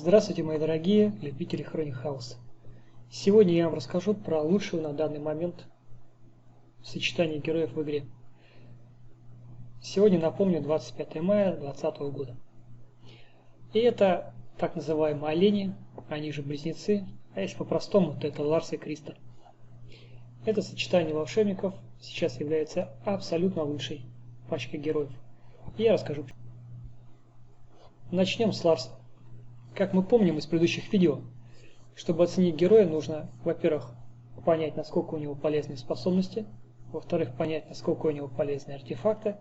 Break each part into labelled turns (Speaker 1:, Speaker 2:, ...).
Speaker 1: Здравствуйте, мои дорогие любители Хроник Хаоса. Сегодня я вам расскажу про лучшую на данный момент сочетание героев в игре. Сегодня, напомню, 25 мая 2020 года. И это так называемые олени, они же близнецы, а если по-простому, то это Ларс и Криста. Это сочетание волшебников сейчас является абсолютно лучшей пачкой героев. И я расскажу. Начнем с Ларса. Как мы помним из предыдущих видео, чтобы оценить героя, нужно, во-первых, понять, насколько у него полезные способности, во-вторых, понять, насколько у него полезны артефакты,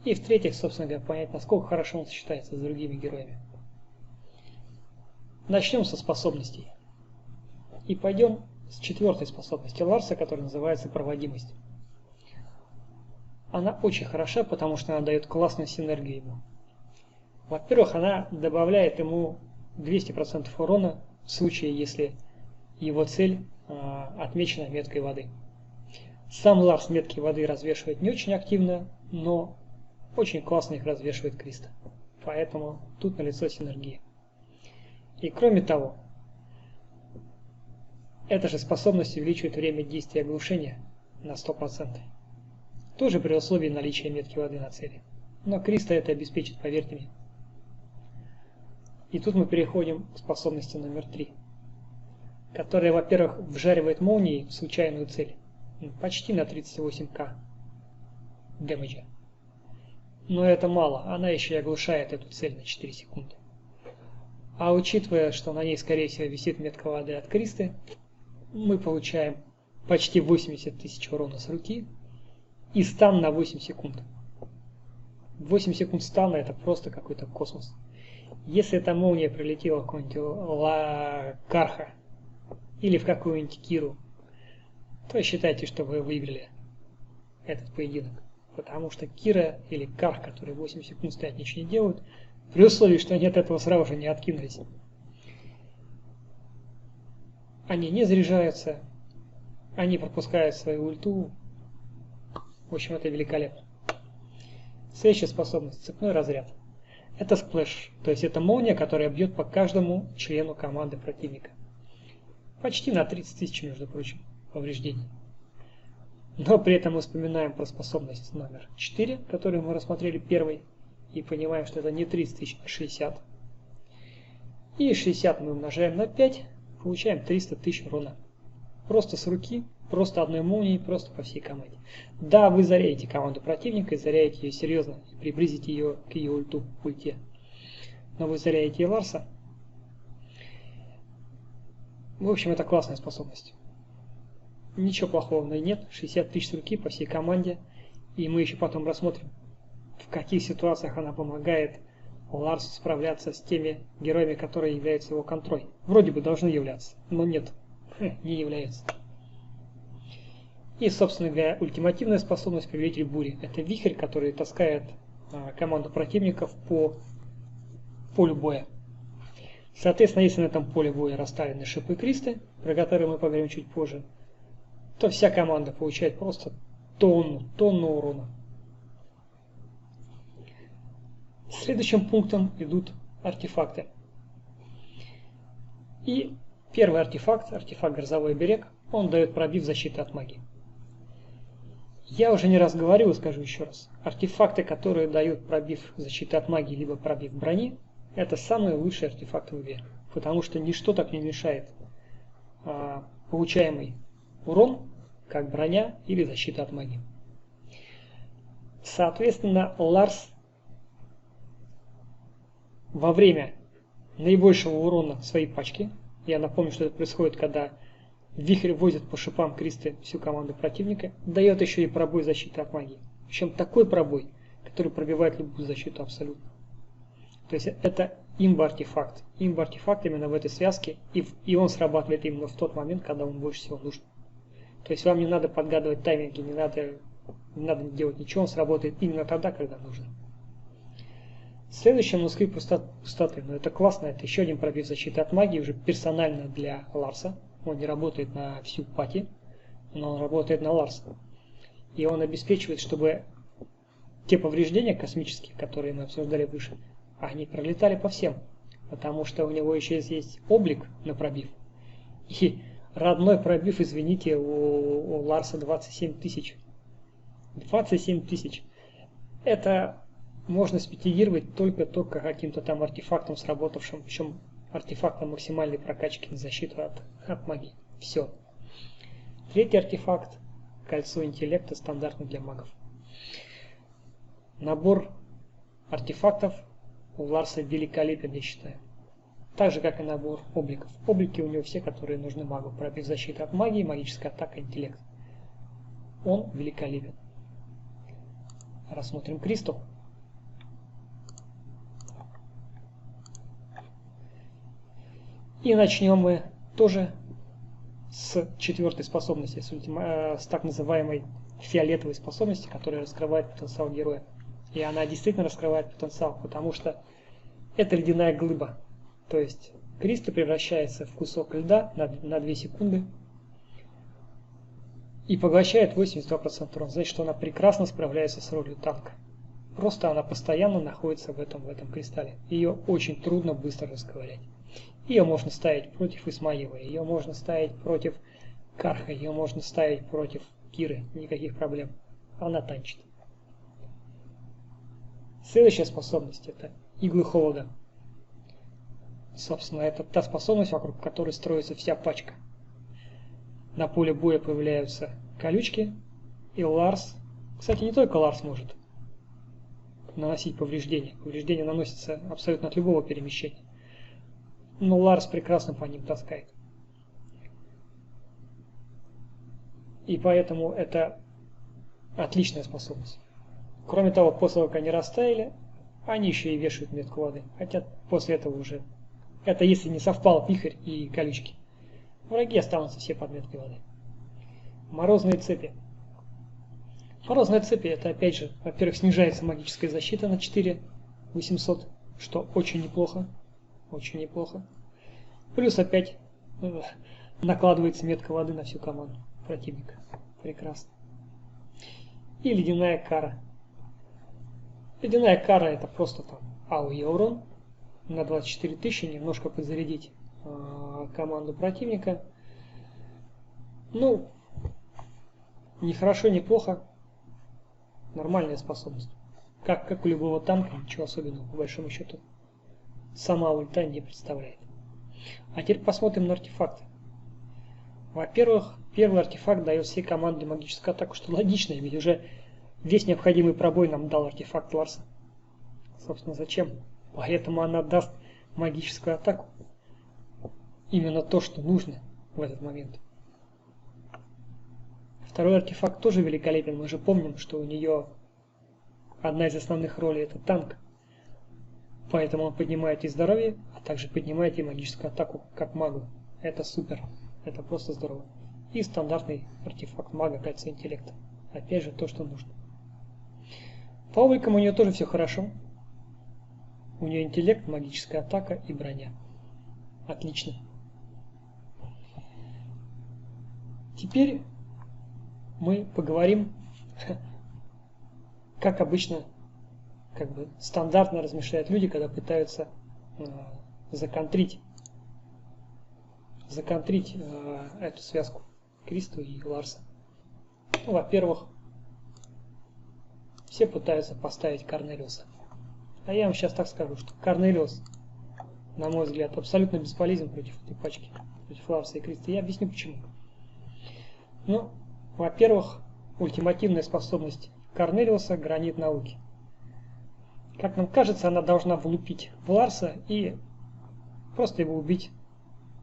Speaker 1: и в-третьих, собственно говоря, понять, насколько хорошо он сочетается с другими героями. Начнем со способностей. И пойдем с четвертой способности Ларса, которая называется проводимость. Она очень хороша, потому что она дает классную синергию ему. Во-первых, она добавляет ему 200% урона в случае, если его цель отмечена меткой воды. Сам Ларс метки воды развешивает не очень активно, но очень классно их развешивает Криста. Поэтому тут налицо синергия. И кроме того, эта же способность увеличивает время действия оглушения на 100%. Тоже при условии наличия метки воды на цели. Но Криста это обеспечит, поверьте мне. И тут мы переходим к способности номер 3, которая, во-первых, вжаривает молнии в случайную цель, почти на 38к дэмэджа. Но это мало, она еще и оглушает эту цель на 4 секунды. А учитывая, что на ней, скорее всего, висит метка воды от Кристы, мы получаем почти 80 тысяч урона с руки и стан на 8 секунд. 8 секунд стана это просто какой-то космос. Если эта молния прилетела в какого-нибудь Карха или в какую-нибудь Киру, то считайте, что вы выиграли этот поединок. Потому что Кира или Карх, которые 8 секунд стоят, ничего не делают, при условии, что они от этого сразу же не откинулись. Они не заряжаются, они пропускают свою ульту. В общем, это великолепно. Следующая способность – цепной разряд. Это сплэш, то есть это молния, которая бьет по каждому члену команды противника. Почти на 30 тысяч, между прочим, повреждений. Но при этом мы вспоминаем про способность номер 4, которую мы рассмотрели первой, и понимаем, что это не 30 тысяч, а 60. И 60 мы умножаем на 5, получаем 300 тысяч урона. Просто с руки, просто одной молнией, просто по всей команде. Да, вы заряете команду противника и заряете ее серьезно, и приблизите ее к ее ульте. Но вы заряете и Ларса. В общем, это классная способность. Ничего плохого в ней нет. 60 тысяч с руки по всей команде. И мы еще потом рассмотрим, в каких ситуациях она помогает Ларсу справляться с теми героями, которые являются его контрой. Вроде бы должны являться, но нет, не являются. И, собственно говоря, ультимативная способность Повелитель Бури. Это вихрь, который таскает команду противников по полю боя. Соответственно, если на этом поле боя расставлены шипы Кристы, про которые мы поговорим чуть позже, то вся команда получает просто тонну урона. Следующим пунктом идут артефакты. И первый артефакт Грозовой Оберег, он дает пробив защиты от магии. Я уже не раз говорил и скажу еще раз. Артефакты, которые дают пробив защиты от магии, либо пробив брони, это самые лучшие артефакты в игре. Потому что ничто так не мешает получаемый урон, как броня или защита от магии. Соответственно, Ларс во время наибольшего урона своей пачки, я напомню, что это происходит, когда вихрь возит по шипам Кристы всю команду противника, дает еще и пробой защиты от магии. Причем такой пробой, который пробивает любую защиту абсолютно. То есть это имба-артефакт. Имба-артефакт именно в этой связке, и он срабатывает именно в тот момент, когда он больше всего нужен. То есть вам не надо подгадывать тайминги, не надо делать ничего, он сработает именно тогда, когда нужно. Следующее Манускрипт пустоты. Но это классно, это еще один пробив защиты от магии, уже персонально для Ларса. Он не работает на всю пати, но он работает на Ларса. И он обеспечивает, чтобы те повреждения космические, которые мы обсуждали выше, они пролетали по всем. потому что у него еще есть облик на пробив. И родной пробив, извините, у Ларса 27 тысяч. 27 тысяч. Это можно спетигировать только каким-то там артефактом сработавшим, причем артефактом максимальной прокачки на защиту от магии. Все. Третий артефакт – кольцо интеллекта, стандартный для магов. Набор артефактов у Ларса великолепен, я считаю. Так же, как и набор обликов. Облики у него все, которые нужны магу. Пробив защиты от магии, магическая атака, интеллект. Он великолепен. Рассмотрим Кристу. И начнем мы тоже с четвертой способности, с так называемой фиолетовой способности, которая раскрывает потенциал героя. И она действительно раскрывает потенциал, потому что это ледяная глыба. То есть Криста превращается в кусок льда на 2 секунды и поглощает 82% урона. Значит, что она прекрасно справляется с ролью танка. Просто она постоянно находится в этом кристалле. Ее очень трудно быстро расковырять. Ее можно ставить против Исмаила, ее можно ставить против Карха, ее можно ставить против Киры. Никаких проблем. Она танчит. Следующая способность – это иглы холода. Собственно, это та способность, вокруг которой строится вся пачка. На поле боя появляются колючки, и Ларс, кстати, не только Ларс может наносить повреждения. Повреждения наносятся абсолютно от любого перемещения. Но Ларс прекрасно по ним таскает. И поэтому это отличная способность. Кроме того, после того, как они растаяли, они еще и вешают метку воды. Хотя после этого уже... Это если не совпал вихрь и колючки. Враги останутся все под меткой воды. Морозные цепи. Морозные цепи, это опять же, во-первых, снижается магическая защита на 4800, что очень неплохо. Очень неплохо. Плюс опять накладывается метка воды на всю команду противника. Прекрасно. И ледяная кара. Ледяная кара это просто там АОЕ урон на 24 тысячи, немножко подзарядить команду противника. Ну, не хорошо, не плохо. Нормальная способность. Как у любого танка, ничего особенного по большому счету. Сама ульта не представляет. А теперь посмотрим на артефакты. Во-первых, первый артефакт дает всей команде магическую атаку, что логично, ведь уже весь необходимый пробой нам дал артефакт Ларса. Собственно, зачем? Поэтому она даст магическую атаку. Именно то, что нужно в этот момент. Второй артефакт тоже великолепен. Мы же помним, что у нее одна из основных ролей это танк. Поэтому он поднимает и здоровье, а также поднимает и магическую атаку, как магу. Это супер. Это просто здорово. И стандартный артефакт мага, кольцо интеллекта. Опять же, то, что нужно. По обликам у нее тоже все хорошо. У нее интеллект, магическая атака и броня. Отлично. Теперь мы поговорим, как обычно, стандартно размышляют люди, когда пытаются законтрить эту связку Кристу и Ларса. Ну, во-первых, все пытаются поставить Корнелиуса. А я вам сейчас так скажу, что Корнелиус, на мой взгляд, абсолютно бесполезен против этой пачки, против Ларса и Криста. Я объясню почему. Ну, во-первых, ультимативная способность Корнелиуса – гранит науки. Как нам кажется, она должна влупить в Ларса и просто его убить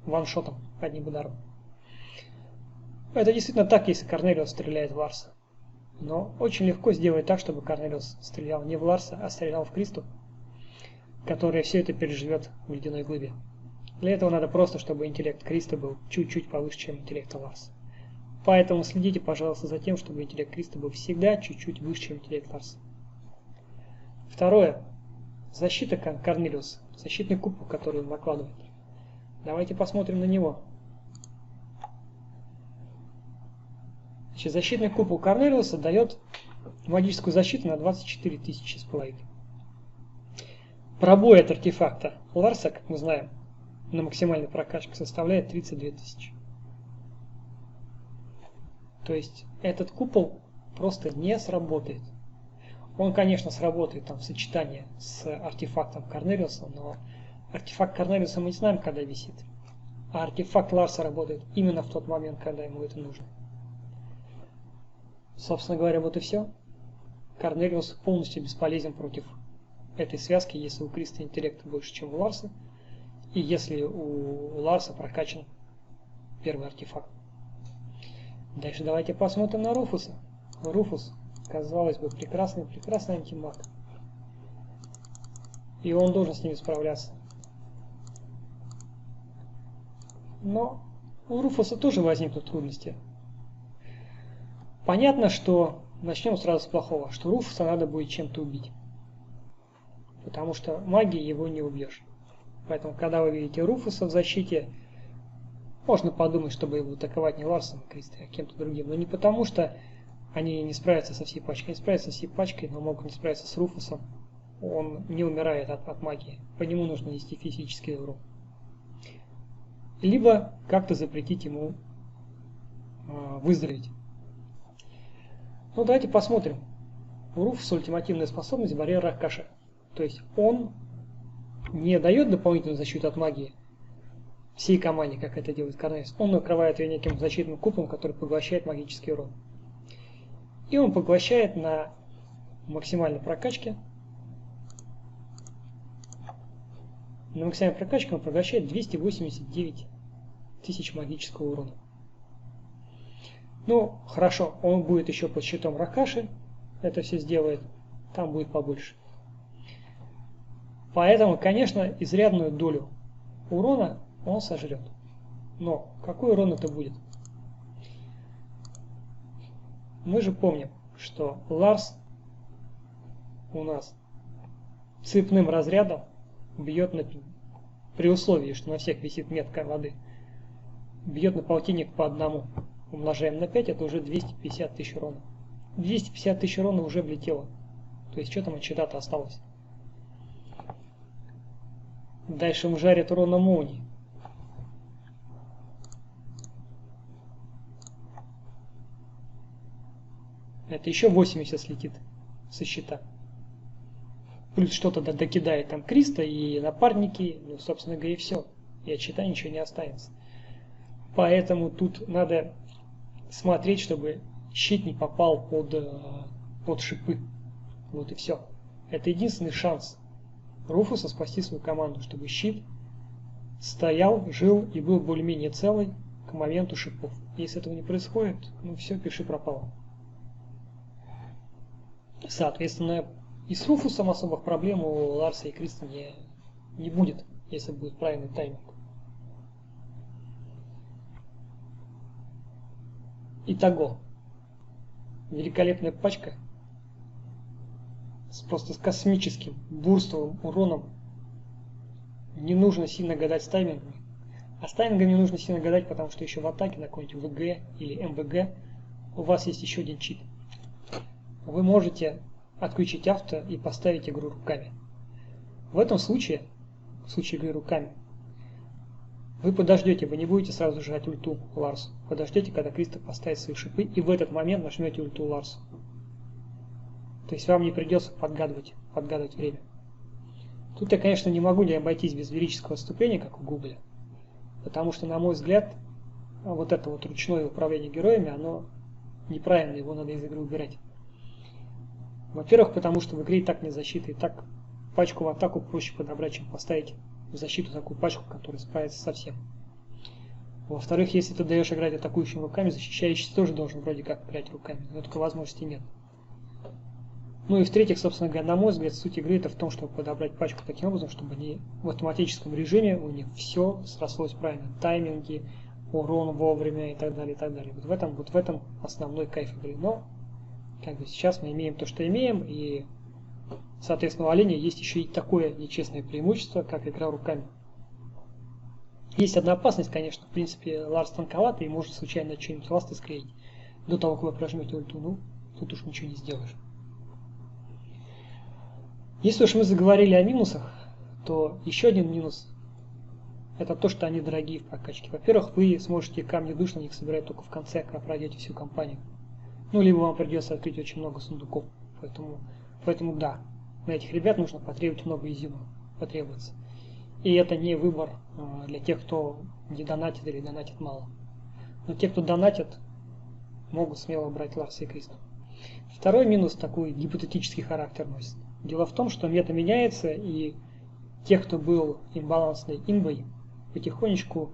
Speaker 1: ваншотом, одним ударом. Это действительно так, если Корнелиус стреляет в Ларса. Но очень легко сделать так, чтобы Корнелиус стрелял не в Ларса, а стрелял в Кристу, которая все это переживет в ледяной глыбе. Для этого надо просто, чтобы интеллект Криста был чуть-чуть повыше, чем интеллект Ларса. Поэтому следите, пожалуйста, за тем, чтобы интеллект Криста был всегда чуть-чуть выше, чем интеллект Ларса. Второе. Защита Корнелиуса. Защитный купол, который он накладывает. Давайте посмотрим на него. Значит, защитный купол Корнелиуса дает магическую защиту на 24 тысячи с половиной. Пробой от артефакта Ларса, как мы знаем, на максимальной прокачке составляет 32 тысячи. То есть этот купол просто не сработает. Он, конечно, сработает там в сочетании с артефактом Корнелиуса, но артефакт Корнелиуса мы не знаем, когда висит. А артефакт Ларса работает именно в тот момент, когда ему это нужно. Собственно говоря, вот и все. Корнелиус полностью бесполезен против этой связки, если у Криста интеллекта больше, чем у Ларса, и если у Ларса прокачан первый артефакт. Дальше давайте посмотрим на Руфуса. Руфус, казалось бы, прекрасный антимаг. И он должен с ними справляться. Но у Руфуса тоже возникнут трудности. Понятно, что начнем сразу с плохого, что Руфуса надо будет чем-то убить. Потому что магией его не убьешь. Поэтому, когда вы видите Руфуса в защите, можно подумать, чтобы его атаковать не Ларсом и Кристой, а кем-то другим. Но не потому, что они не справятся со всей пачкой. Они справятся со всей пачкой, но могут не справиться с Руфусом. Он не умирает от магии. По нему нужно нести физический урон. Либо как-то запретить ему выздороветь. Ну, давайте посмотрим. У Руфуса ультимативная способность барьер Раккаши. То есть он не дает дополнительную защиту от магии всей команде, как это делает Корнелиус. Он накрывает ее неким защитным куполом, который поглощает магический урон. И он поглощает на максимальной прокачке. На максимальной прокачке он поглощает 289 тысяч магического урона. Ну, хорошо, он будет еще под щитом Раккаши. Это все сделает. Там будет побольше. Поэтому, конечно, изрядную долю урона он сожрет. Но какой урон это будет? Мы же помним, что Ларс у нас цепным разрядом бьет при условии, что на всех висит метка воды, бьет на полтинник по одному. Умножаем на 5, это уже 250 тысяч урона. 250 тысяч урона уже влетело. То есть что там от щита-то осталось? Дальше ему жарит урона молнии. Это еще 80 слетит со щита. Плюс что-то докидает там Криста и напарники. Ну, собственно говоря, и все. И от щита ничего не останется. Поэтому тут надо смотреть, чтобы щит не попал под шипы. Вот и все. Это единственный шанс Руфуса спасти свою команду, чтобы щит стоял, жил и был более-менее целый к моменту шипов. Если этого не происходит, ну все, пиши пропало. Соответственно, и с Руфусом особых проблем у Ларса и Криста не будет, если будет правильный тайминг. Итого, великолепная пачка просто с космическим бурстовым уроном. Не нужно сильно гадать с таймингами. А с таймингами не нужно сильно гадать, потому что еще в атаке на какой-нибудь ВГ или МВГ у вас есть еще один чит. Вы можете отключить авто и поставить игру руками. В этом случае, в случае игры руками, вы подождете, вы не будете сразу жать ульту Ларсу. Подождете, когда Криста поставит свои шипы, и в этот момент нажмете ульту Ларсу. То есть вам не придется подгадывать время. Тут я, конечно, не могу не обойтись без лирического отступления, как в Гугле. Потому что, на мой взгляд, вот это вот ручное управление героями, оно неправильно, его надо из игры убирать. Во-первых, потому что в игре и так нет защиты, и так пачку в атаку проще подобрать, чем поставить в защиту такую пачку, которая справится со всем. Во-вторых, если ты даешь играть атакующим руками, защищающийся тоже должен вроде как играть руками, но такой возможности нет. Ну и в-третьих, собственно говоря, на мой взгляд, суть игры это в том, чтобы подобрать пачку таким образом, чтобы они в автоматическом режиме у них все срослось правильно. Тайминги, урон вовремя и так далее, и так далее. Вот в этом основной кайф игры. Но как бы сейчас мы имеем то, что имеем, и соответственно у оленя есть еще и такое нечестное преимущество, как игра руками. Есть одна опасность, конечно, в принципе, Ларс танковатый и может случайно что-нибудь ласты склеить до того, как вы прожмете ульту. Ну, тут уж ничего не сделаешь. Если уж мы заговорили о минусах, то еще один минус – это то, что они дорогие в прокачке. Во-первых, вы сможете камни душ на них собирать только в конце, когда пройдете всю кампанию. Ну, либо вам придется открыть очень много сундуков. Поэтому да, на этих ребят нужно потребовать много изюма. Потребуется. И это не выбор для тех, кто не донатит или донатит мало. Но те, кто донатит, могут смело брать Ларса и Кристу. Второй минус такой гипотетический характер носит. Дело в том, что мета меняется, и тех, кто был имбалансной имбой, потихонечку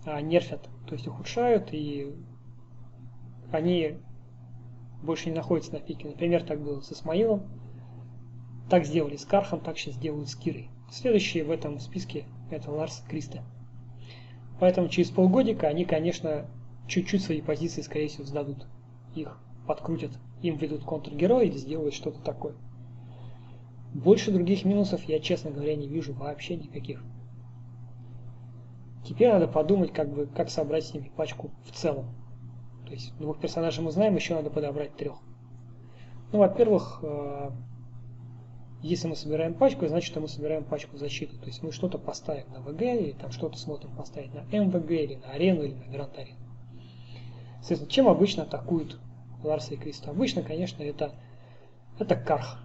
Speaker 1: нерфят, то есть ухудшают, и они больше не находятся на пике. Например, так было с Исмаилом, так сделали с Кархом, так сейчас делают с Кирой. Следующий в этом списке это Ларс Криста. Поэтому через полгодика они, конечно, чуть-чуть свои позиции, скорее всего, сдадут. Их подкрутят, им ведут контргерои и сделают что-то такое. Больше других минусов я, честно говоря, не вижу вообще никаких. Теперь надо подумать, как собрать с ними пачку в целом. То есть двух персонажей мы знаем, еще надо подобрать 3. Ну, во-первых, если мы собираем пачку, значит, мы собираем пачку защиты. То есть мы что-то поставим на ВГ, или там что-то смотрим поставить на МВГ, или на арену, или на Гранд Арену. Соответственно, чем обычно атакуют Ларса и Криста? Обычно, конечно, это Карх.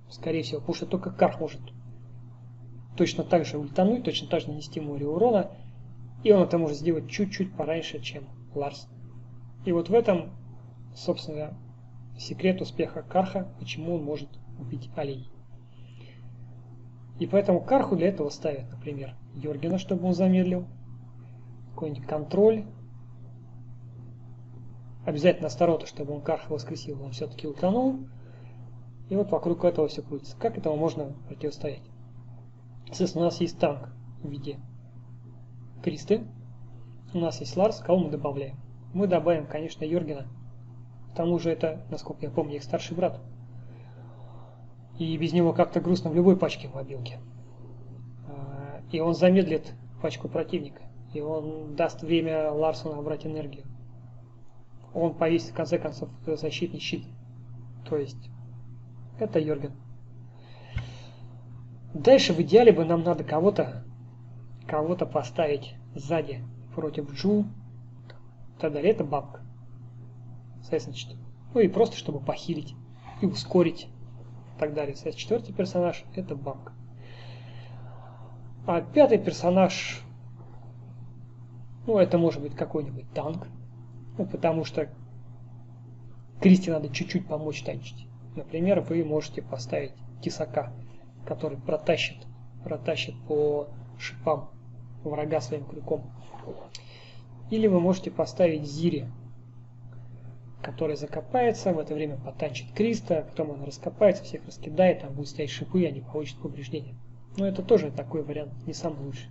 Speaker 1: Скорее всего, потому что только Карх может точно так же ультануть, точно так же нанести море урона, и он это может сделать чуть-чуть пораньше, чем Ларс. И вот в этом, собственно, секрет успеха Карха, почему он может убить оленей. И поэтому Карху для этого ставят, например, Йоргена, чтобы он замедлил, какой-нибудь контроль, обязательно Астарота, чтобы он Карха воскресил, он все-таки утонул, и вот вокруг этого все крутится. Как этому можно противостоять? Соответственно, у нас есть танк в виде Кристы, у нас есть Ларс, кого мы добавляем? Мы добавим, конечно, Йоргена. К тому же это, насколько я помню, их старший брат. И без него как-то грустно в любой пачке в мобилке. И он замедлит пачку противника. И он даст время Ларсу набрать энергию. Он повесит, в конце концов, защитный щит. То есть, это Йорген. Дальше в идеале бы нам надо кого-то поставить сзади против Джул. Тогда это бабка. Соответственно, ну и просто чтобы похилить и ускорить и так далее. Соответственно, 4-й персонаж это бабка. А 5-й персонаж, ну это может быть какой-нибудь танк. Ну потому что Кристи надо чуть-чуть помочь танчить. Например, вы можете поставить Тесака, который протащит по шипам врага своим крюком. Или вы можете поставить Зири, который закопается, в это время потанчит Криста, потом он раскопается, всех раскидает, там будут стоять шипы, они получат повреждения. Но это тоже такой вариант, не самый лучший.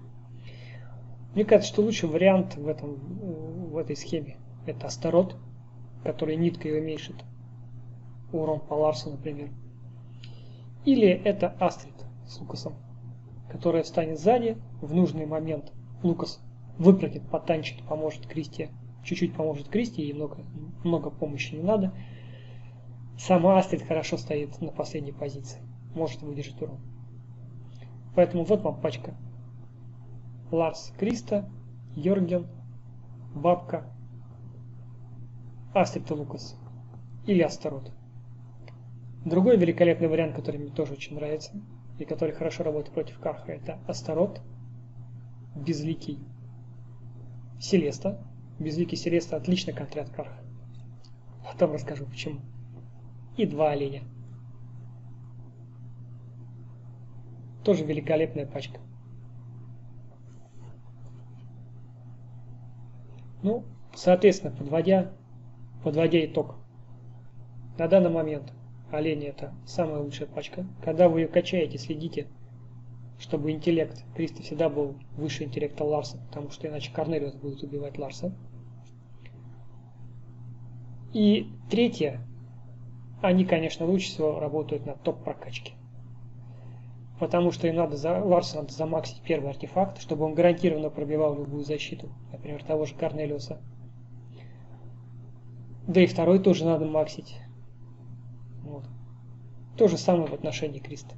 Speaker 1: Мне кажется, что лучший вариант в этой схеме это Астарот, который ниткой уменьшит урон по Ларсу, например. Или это Астрид с Лукасом, которая встанет сзади, в нужный момент Лукас выпрыгнет, потанчит, поможет Кристи, чуть-чуть поможет Кристи, ей много помощи не надо. Сама Астрид хорошо стоит на последней позиции, может выдержать урон. Поэтому вот вам пачка. Ларс, Криста, Йорген, бабка, Астрид и Лукас. Или Астарот. Другой великолепный вариант, который мне тоже очень нравится, и который хорошо работает против Карха, это Астарот, Безликий Селеста. Безликий Селеста отлично контрят Карха. Потом расскажу почему. И 2 оленя. Тоже великолепная пачка. Ну, соответственно, подводя итог. На данный момент олени это самая лучшая пачка. Когда вы ее качаете, следите, чтобы интеллект Криста всегда был выше интеллекта Ларса, потому что иначе Корнелиус будет убивать Ларса. И третье, они, конечно, лучше всего работают на топ прокачке. Потому что им Ларсу надо замаксить первый артефакт, чтобы он гарантированно пробивал любую защиту, например, того же Корнелиуса. Да и второй тоже надо максить. Вот. То же самое в отношении Криста.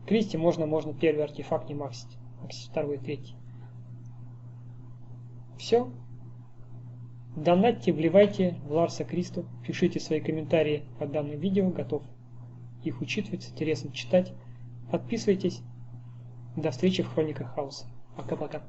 Speaker 1: Кристи можно первый артефакт не максить. Максить второй, третий. Все. Донатьте, вливайте в Ларса Кристу, пишите свои комментарии под данным видео, готов их учитывать, интересно читать. Подписывайтесь. До встречи в Хрониках Хаоса. Пока-пока.